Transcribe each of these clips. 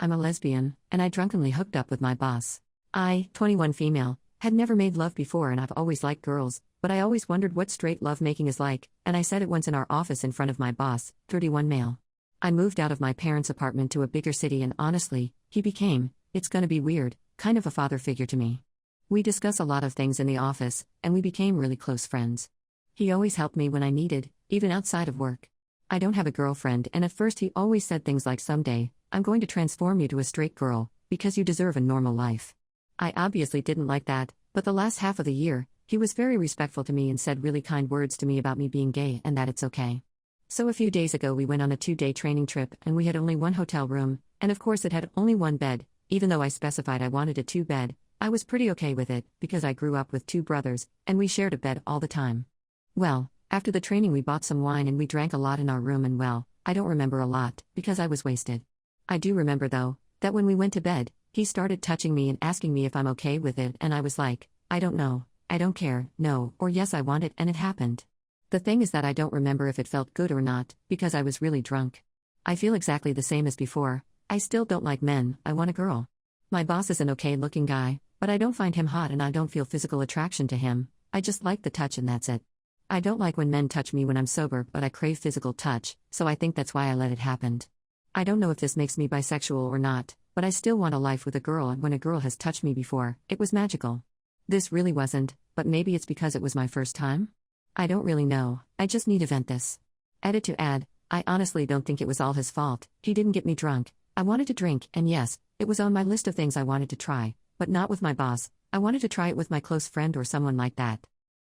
I'm a lesbian, and I drunkenly hooked up with my boss. I, 21 female, had never made love before and I've always liked girls, but I always wondered what straight lovemaking is like, and I said it once in our office in front of my boss, 31 male. I moved out of my parents' apartment to a bigger city and honestly, he became, it's gonna be weird, kind of a father figure to me. We discuss a lot of things in the office, and we became really close friends. He always helped me when I needed, even outside of work. I don't have a girlfriend, and at first he always said things like, someday, I'm going to transform you to a straight girl, because you deserve a normal life. I obviously didn't like that, but the last half of the year, he was very respectful to me and said really kind words to me about me being gay and that it's okay. So a few days ago we went on a 2-day training trip and we had only one hotel room, and of course it had only one bed, even though I specified I wanted a 2-bed, I was pretty okay with it, because I grew up with 2 brothers, and we shared a bed all the time. Well, after the training we bought some wine and we drank a lot in our room and well, I don't remember a lot, because I was wasted. I do remember though, that when we went to bed, he started touching me and asking me if I'm okay with it and I was like, I don't know, I don't care, no, or yes I want it and it happened. The thing is that I don't remember if it felt good or not, because I was really drunk. I feel exactly the same as before, I still don't like men, I want a girl. My boss is an okay looking guy, but I don't find him hot and I don't feel physical attraction to him, I just like the touch and that's it. I don't like when men touch me when I'm sober, but I crave physical touch, so I think that's why I let it happen. I don't know if this makes me bisexual or not, but I still want a life with a girl, and when a girl has touched me before, it was magical. This really wasn't, but maybe it's because it was my first time? I don't really know, I just need to vent this. Edit to add, I honestly don't think it was all his fault, he didn't get me drunk, I wanted to drink, and yes, it was on my list of things I wanted to try, but not with my boss, I wanted to try it with my close friend or someone like that.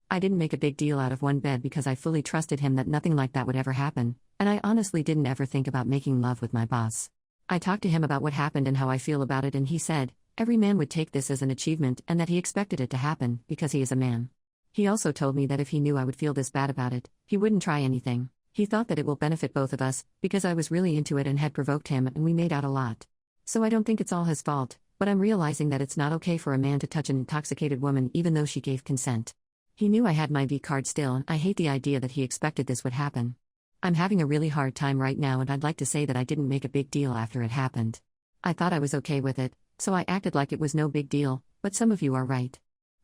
I didn't make a big deal out of one bed because I fully trusted him that nothing like that would ever happen, and I honestly didn't ever think about making love with my boss. I talked to him about what happened and how I feel about it, and he said, every man would take this as an achievement and that he expected it to happen, because he is a man. He also told me that if he knew I would feel this bad about it, he wouldn't try anything. He thought that it will benefit both of us, because I was really into it and had provoked him and we made out a lot. So I don't think it's all his fault, but I'm realizing that it's not okay for a man to touch an intoxicated woman even though she gave consent. He knew I had my V card still and I hate the idea that he expected this would happen. I'm having a really hard time right now and I'd like to say that I didn't make a big deal after it happened. I thought I was okay with it, so I acted like it was no big deal, but some of you are right.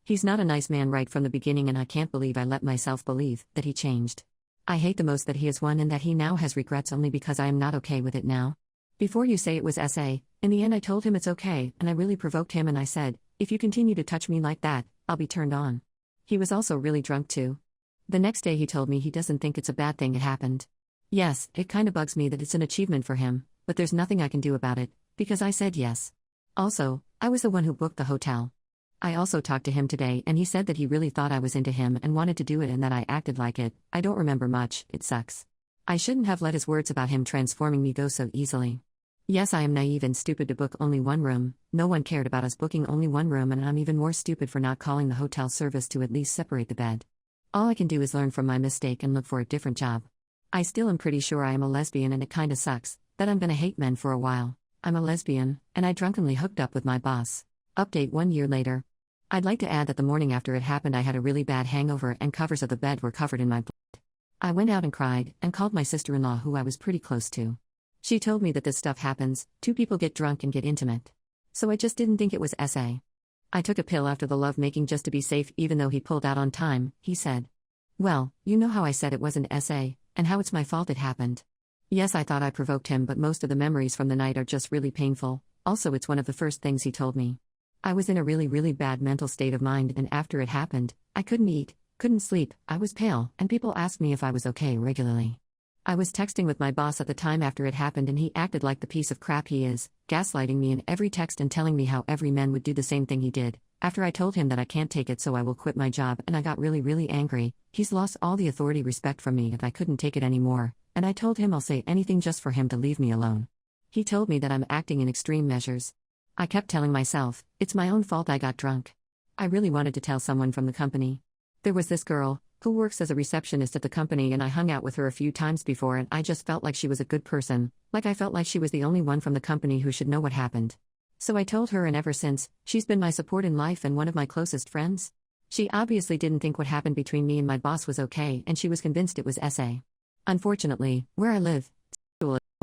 He's not a nice man right from the beginning and I can't believe I let myself believe that he changed. I hate the most that he is one and that he now has regrets only because I am not okay with it now. Before you say it was SA, in the end I told him it's okay and I really provoked him and I said, if you continue to touch me like that, I'll be turned on. He was also really drunk too. The next day he told me he doesn't think it's a bad thing it happened. Yes, it kinda bugs me that it's an achievement for him, but there's nothing I can do about it, because I said yes. Also, I was the one who booked the hotel. I also talked to him today and he said that he really thought I was into him and wanted to do it and that I acted like it. I don't remember much, it sucks. I shouldn't have let his words about him transforming me go so easily. Yes, I am naive and stupid to book only one room, no one cared about us booking only one room and I'm even more stupid for not calling the hotel service to at least separate the bed. All I can do is learn from my mistake and look for a different job. I still am pretty sure I am a lesbian and it kinda sucks, that I'm gonna hate men for a while. I'm a lesbian, and I drunkenly hooked up with my boss. Update 1 year later. I'd like to add that the morning after it happened I had a really bad hangover and covers of the bed were covered in my blood. I went out and cried, and called my sister-in-law who I was pretty close to. She told me that this stuff happens, 2 people get drunk and get intimate. So I just didn't think it was SA. I took a pill after the lovemaking just to be safe even though he pulled out on time, he said. Well, you know how I said it wasn't SA, and how it's my fault it happened. Yes, I thought I provoked him but most of the memories from the night are just really painful, also it's one of the first things he told me. I was in a really bad mental state of mind and after it happened, I couldn't eat, couldn't sleep, I was pale, and people asked me if I was okay regularly. I was texting with my boss at the time after it happened and he acted like the piece of crap he is, gaslighting me in every text and telling me how every man would do the same thing he did. After I told him that I can't take it so I will quit my job and I got really angry, he's lost all the authority respect from me and I couldn't take it anymore, and I told him I'll say anything just for him to leave me alone. He told me that I'm acting in extreme measures. I kept telling myself, it's my own fault I got drunk. I really wanted to tell someone from the company. There was this girl, who works as a receptionist at the company and I hung out with her a few times before and I just felt like she was a good person, like I felt like she was the only one from the company who should know what happened. So I told her and ever since, she's been my support in life and one of my closest friends. She obviously didn't think what happened between me and my boss was okay and she was convinced it was SA. Unfortunately, where I live,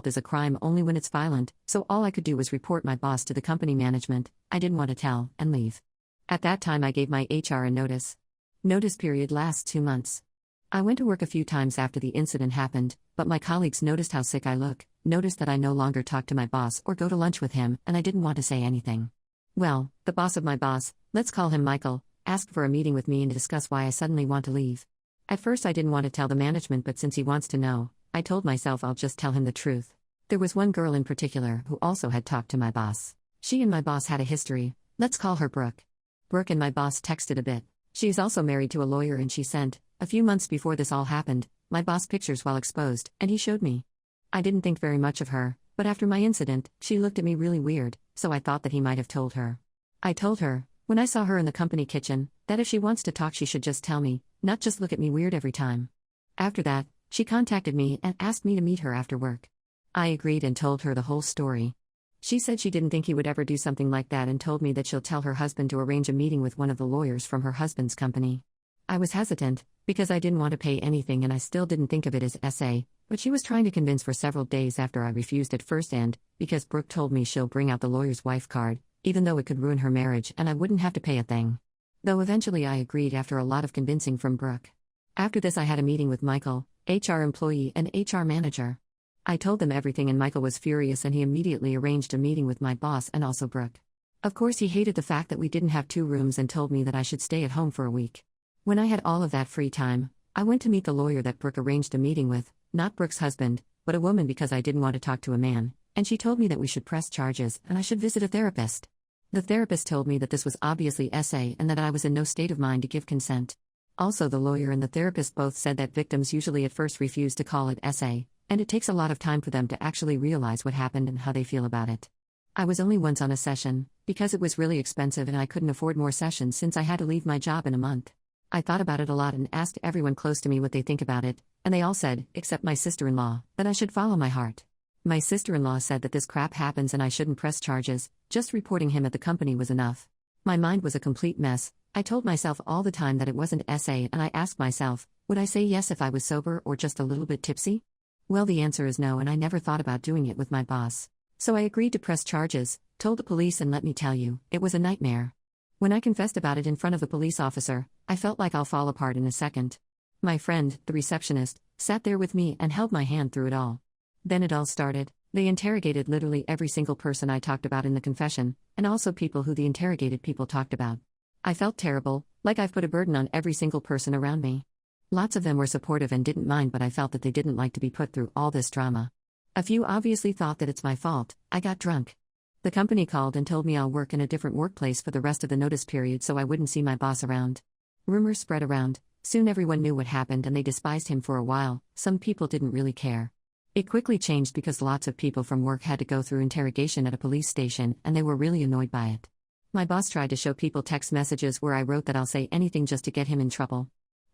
is a crime only when it's violent, so all I could do was report my boss to the company management. I didn't want to tell, and leave. At that time, I gave my HR a notice. Notice period lasts 2 months. I went to work a few times after the incident happened, but my colleagues noticed how sick I look, noticed that I no longer talk to my boss or go to lunch with him, and I didn't want to say anything. Well, the boss of my boss, let's call him Michael, asked for a meeting with me and to discuss why I suddenly want to leave. At first I didn't want to tell the management, but since he wants to know, I told myself I'll just tell him the truth. There was one girl in particular who also had talked to my boss. She and my boss had a history. Let's call her Brooke. Brooke and my boss texted a bit. She is also married to a lawyer, and she sent, a few months before this all happened, my boss pictures while exposed, and he showed me. I didn't think very much of her, but after my incident, she looked at me really weird, so I thought that he might have told her. I told her, when I saw her in the company kitchen, that if she wants to talk she should just tell me, not just look at me weird every time. After that, she contacted me and asked me to meet her after work. I agreed and told her the whole story. She said she didn't think he would ever do something like that and told me that she'll tell her husband to arrange a meeting with one of the lawyers from her husband's company. I was hesitant, because I didn't want to pay anything and I still didn't think of it as SA, but she was trying to convince for several days after I refused at first, and because Brooke told me she'll bring out the lawyer's wife card, even though it could ruin her marriage and I wouldn't have to pay a thing. Though eventually I agreed after a lot of convincing from Brooke. After this I had a meeting with Michael, HR employee and HR manager. I told them everything and Michael was furious and he immediately arranged a meeting with my boss and also Brooke. Of course he hated the fact that we didn't have 2 rooms and told me that I should stay at home for a week. When I had all of that free time, I went to meet the lawyer that Brooke arranged a meeting with, not Brooke's husband, but a woman, because I didn't want to talk to a man, and she told me that we should press charges and I should visit a therapist. The therapist told me that this was obviously SA and that I was in no state of mind to give consent. Also, the lawyer and the therapist both said that victims usually at first refuse to call it SA, and it takes a lot of time for them to actually realize what happened and how they feel about it. I was only once on a session, because it was really expensive and I couldn't afford more sessions since I had to leave my job in a month. I thought about it a lot and asked everyone close to me what they think about it, and they all said, except my sister-in-law, that I should follow my heart. My sister-in-law said that this crap happens and I shouldn't press charges, just reporting him at the company was enough. My mind was a complete mess. I told myself all the time that it wasn't SA, and I asked myself, would I say yes if I was sober or just a little bit tipsy? Well, the answer is no, and I never thought about doing it with my boss. So I agreed to press charges, told the police, and let me tell you, it was a nightmare. When I confessed about it in front of the police officer, I felt like I'll fall apart in a second. My friend, the receptionist, sat there with me and held my hand through it all. Then it all started. They interrogated literally every single person I talked about in the confession, and also people who the interrogated people talked about. I felt terrible, like I've put a burden on every single person around me. Lots of them were supportive and didn't mind, but I felt that they didn't like to be put through all this drama. A few obviously thought that it's my fault. I got drunk. The company called and told me I'll work in a different workplace for the rest of the notice period so I wouldn't see my boss around. Rumors spread around. Soon everyone knew what happened and they despised him for a while. Some people didn't really care. It quickly changed because lots of people from work had to go through interrogation at a police station and they were really annoyed by it. My boss tried to show people text messages where I wrote that I'll say anything just to get him in trouble.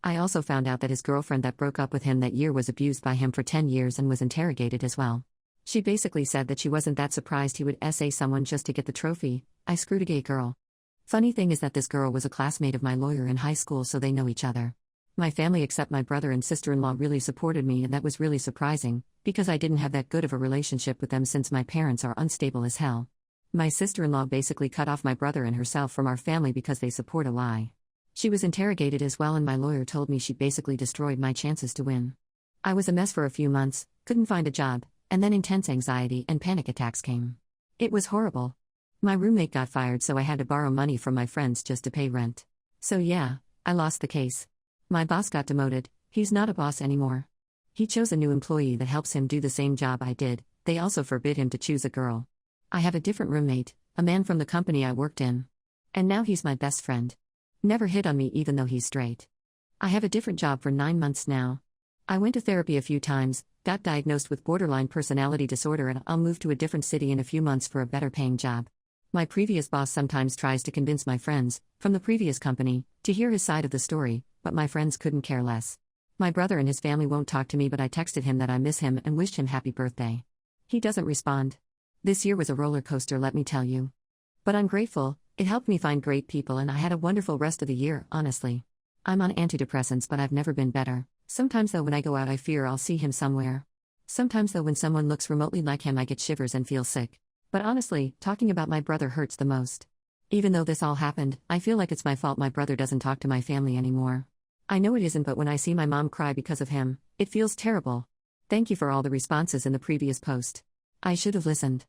I also found out that his girlfriend that broke up with him that year was abused by him for 10 years and was interrogated as well. She basically said that she wasn't that surprised he would SA someone just to get the trophy. I screwed a gay girl. Funny thing is that this girl was a classmate of my lawyer in high school, so they know each other. My family except my brother and sister-in-law really supported me, and that was really surprising, because I didn't have that good of a relationship with them since my parents are unstable as hell. My sister-in-law basically cut off my brother and herself from our family because they support a lie. She was interrogated as well, and my lawyer told me she basically destroyed my chances to win. I was a mess for a few months, couldn't find a job, and then intense anxiety and panic attacks came. It was horrible. My roommate got fired, so I had to borrow money from my friends just to pay rent. So yeah, I lost the case. My boss got demoted. He's not a boss anymore. He chose a new employee that helps him do the same job I did. They also forbid him to choose a girl. I have a different roommate, a man from the company I worked in. And now he's my best friend. Never hit on me even though he's straight. I have a different job for 9 months now. I went to therapy a few times, got diagnosed with borderline personality disorder, and I'll move to a different city in a few months for a better paying job. My previous boss sometimes tries to convince my friends, from the previous company, to hear his side of the story, but my friends couldn't care less. My brother and his family won't talk to me, but I texted him that I miss him and wished him happy birthday. He doesn't respond. This year was a roller coaster, let me tell you. But I'm grateful. It helped me find great people and I had a wonderful rest of the year, honestly. I'm on antidepressants, but I've never been better. Sometimes though when I go out I fear I'll see him somewhere. Sometimes, though, when someone looks remotely like him, I get shivers and feel sick. But honestly, talking about my brother hurts the most. Even though this all happened, I feel like it's my fault my brother doesn't talk to my family anymore. I know it isn't, but when I see my mom cry because of him, it feels terrible. Thank you for all the responses in the previous post. I should have listened.